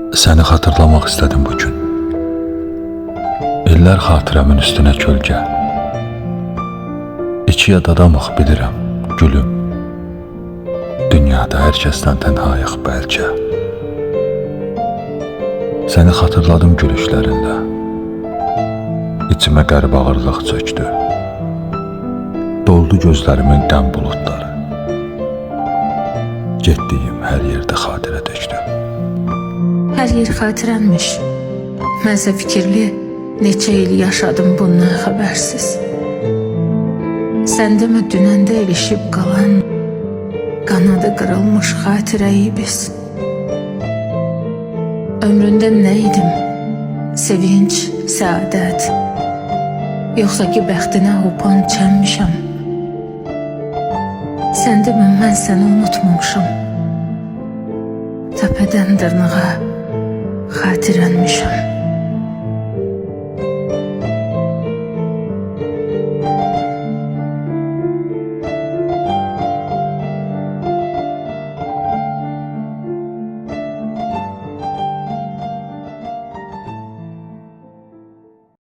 Səni xatırlamaq istədim bu gün. İllər xatirəmin üstünə kölgə. İkiyə dadamıq bilirəm, gülüm. Dünyada hər kəsdən tənhayıq bəlkə. Səni xatırladım gülüşlərində. İçimə qərib ağırlıq çöktü. Doldu gözlərimin qəm buludları. Getdiyim hər yerdə xatirə tökdü. Hər yer xatirənmiş. Mənsə fikirli neçə il yaşadım bundan xəbərsiz. Sən demə dünəndə ilişib qalan, qanadı qırılmış xatirəyi biz. Ömründə nə idim? Sevinç, səadət, yoxsa ki bəxtinə hopan çənmişəm. Sən demə mən səni unutmamışam. Təpədən dırnağa xatirənmişəm.